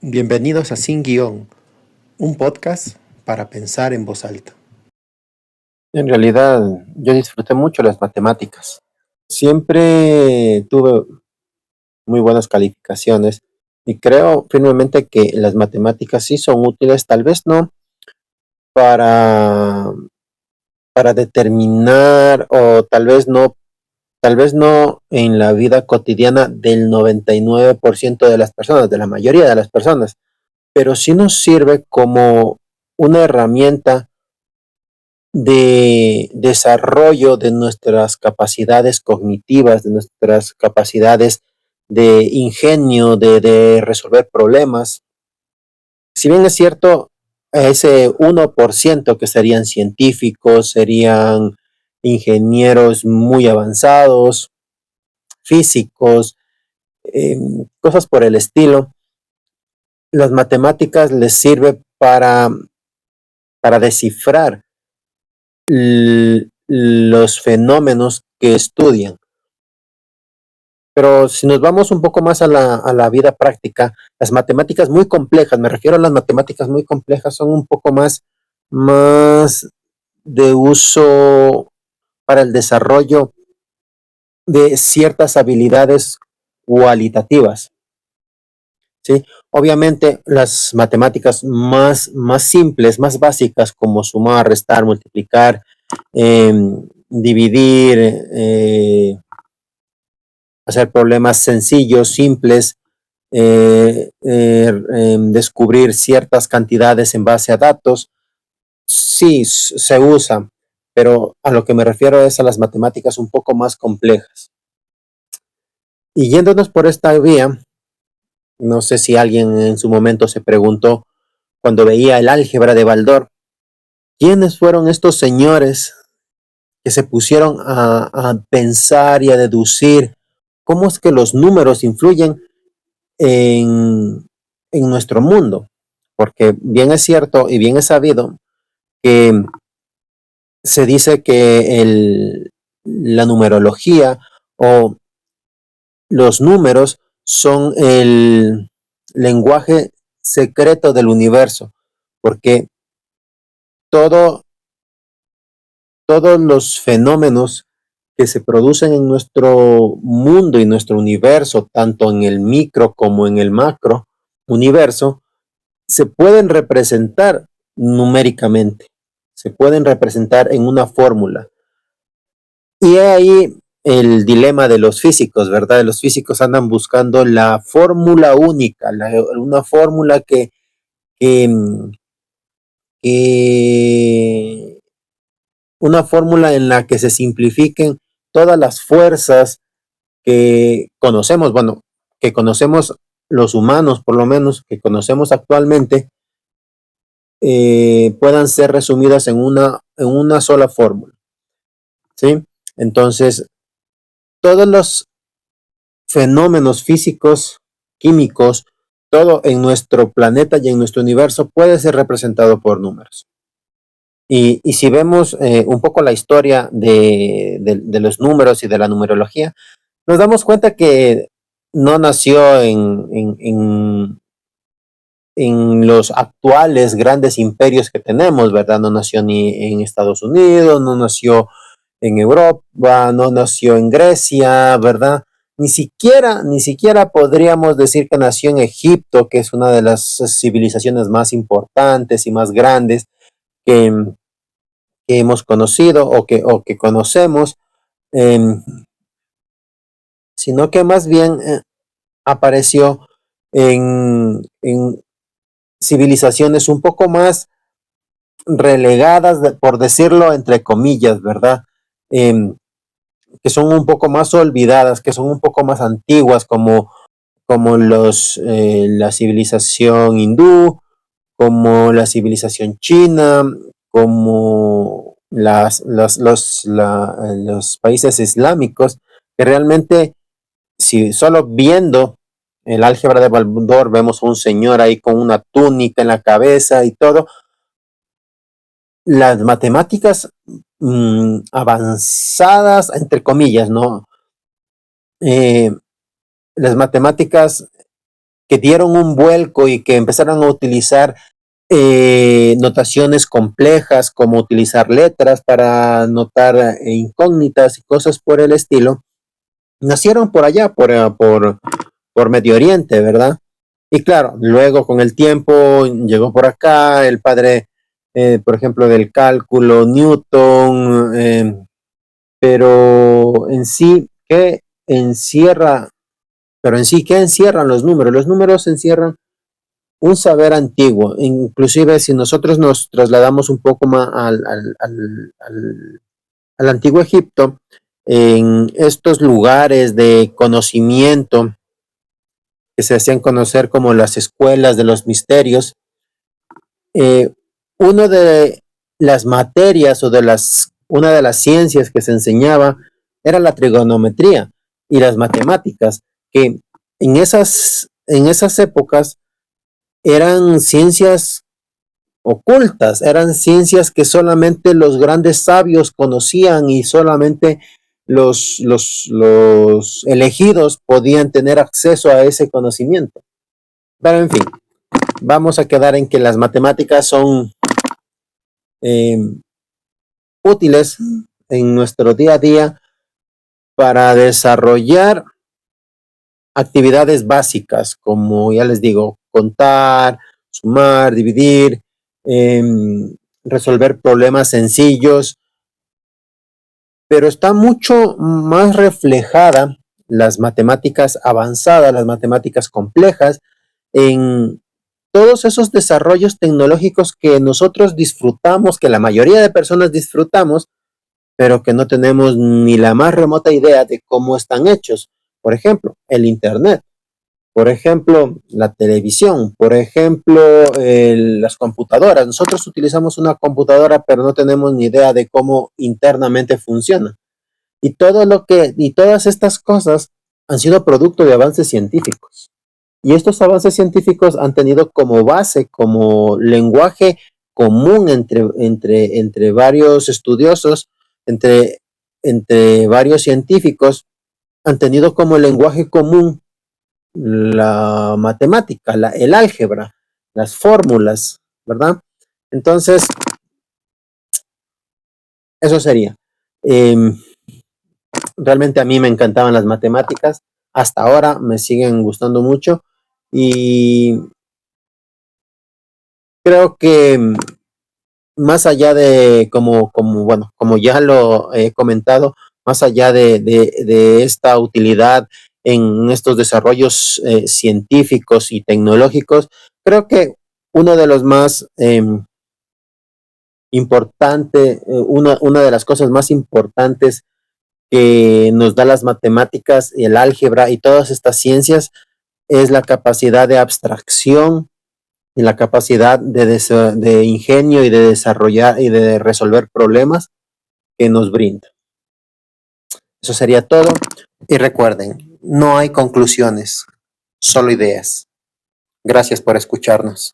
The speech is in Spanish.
Bienvenidos a Sin Guión, un podcast para pensar en voz alta. En realidad, yo disfruté mucho las matemáticas. Siempre tuve muy buenas calificaciones y creo firmemente que las matemáticas sí son útiles, tal vez no para, para determinar o tal vez no en la vida cotidiana del 99% de las personas, de la mayoría de las personas, pero sí nos sirve como una herramienta de desarrollo de nuestras capacidades cognitivas, de nuestras capacidades de ingenio, de resolver problemas. Si bien es cierto, ese 1% que serían científicos, serían ingenieros muy avanzados, físicos, cosas por el estilo, las matemáticas les sirve para descifrar los fenómenos que estudian. Pero si nos vamos un poco más a la vida práctica, las matemáticas muy complejas, me refiero a las matemáticas muy complejas, son un poco más de uso para el desarrollo de ciertas habilidades cualitativas, ¿sí? Obviamente las matemáticas más simples, más básicas, como sumar, restar, multiplicar, dividir, hacer problemas sencillos, simples, descubrir ciertas cantidades en base a datos, sí se usa, pero a lo que me refiero es a las matemáticas un poco más complejas. Y yéndonos por esta vía, no sé si alguien en su momento se preguntó cuando veía el álgebra de Baldor, ¿quiénes fueron estos señores que se pusieron a pensar y a deducir cómo es que los números influyen en nuestro mundo? Porque bien es cierto y bien es sabido que se dice que la numerología o los números son el lenguaje secreto del universo, porque todo, todos los fenómenos que se producen en nuestro mundo y nuestro universo, tanto en el micro como en el macro universo, se pueden representar numéricamente, se pueden representar en una fórmula. Y ahí el dilema de los físicos, ¿verdad? Los físicos andan buscando la fórmula única, una fórmula que, que, una fórmula en la que se simplifiquen todas las fuerzas que conocemos, bueno, que conocemos los humanos, por lo menos, que conocemos actualmente, puedan ser resumidas en una sola fórmula, ¿sí? Entonces, todos los fenómenos físicos, químicos, todo en nuestro planeta y en nuestro universo puede ser representado por números. Y si vemos un poco la historia de los números y de la numerología, nos damos cuenta que no nació en los actuales grandes imperios que tenemos, ¿verdad? No nació ni en Estados Unidos, no nació en Europa, no nació en Grecia, ¿verdad? Ni siquiera podríamos decir que nació en Egipto, que es una de las civilizaciones más importantes y más grandes que, que hemos conocido o que conocemos, eh, sino que más bien apareció en civilizaciones un poco más relegadas, por decirlo entre comillas, ¿verdad? Eh, que son un poco más olvidadas, que son un poco más antiguas, como la civilización hindú, como la civilización china, como los países islámicos, que realmente, si solo viendo el álgebra de Baldor vemos a un señor ahí con una túnica en la cabeza y todo, las matemáticas avanzadas, entre comillas, ¿no? Eh, las matemáticas que dieron un vuelco y que empezaron a utilizar notaciones complejas, como utilizar letras para notar incógnitas y cosas por el estilo, nacieron por allá, por Medio Oriente, ¿verdad? Y claro, luego con el tiempo llegó por acá el padre, por ejemplo, del cálculo, Newton, pero en sí, ¿qué encierra? Pero en sí, ¿qué encierran los números? Los números encierran un saber antiguo. Inclusive si nosotros nos trasladamos un poco más al antiguo Egipto, en estos lugares de conocimiento que se hacían conocer como las escuelas de los misterios, eh, uno de las materias o una de las ciencias que se enseñaba era la trigonometría y las matemáticas, que en esas épocas eran ciencias ocultas, eran ciencias que solamente los grandes sabios conocían y solamente los elegidos podían tener acceso a ese conocimiento. Pero en fin, vamos a quedar en que las matemáticas son eh, útiles en nuestro día a día para desarrollar actividades básicas, como ya les digo, contar, sumar, dividir, eh, resolver problemas sencillos, pero está mucho más reflejada las matemáticas avanzadas, las matemáticas complejas, en todos esos desarrollos tecnológicos que nosotros disfrutamos, que la mayoría de personas disfrutamos, pero que no tenemos ni la más remota idea de cómo están hechos. Por ejemplo, el Internet, por ejemplo, la televisión, por ejemplo, las computadoras. Nosotros utilizamos una computadora, pero no tenemos ni idea de cómo internamente funciona. Y todas estas cosas han sido producto de avances científicos. Y estos avances científicos han tenido como base, como lenguaje común entre varios estudiosos, entre, entre varios científicos, han tenido como lenguaje común la matemática, el álgebra, las fórmulas, ¿verdad? Entonces, eso sería. Eh, Realmente a mí me encantaban las matemáticas, hasta ahora me siguen gustando mucho y creo que más allá de, bueno, como ya lo he comentado, más allá de esta utilidad en estos desarrollos científicos y tecnológicos, creo que uno de los más importantes, una de las cosas más importantes que nos da las matemáticas, el álgebra y todas estas ciencias es la capacidad de abstracción y la capacidad de ingenio y de desarrollar y de resolver problemas que nos brinda. Eso sería todo. Y recuerden, no hay conclusiones, solo ideas. Gracias por escucharnos.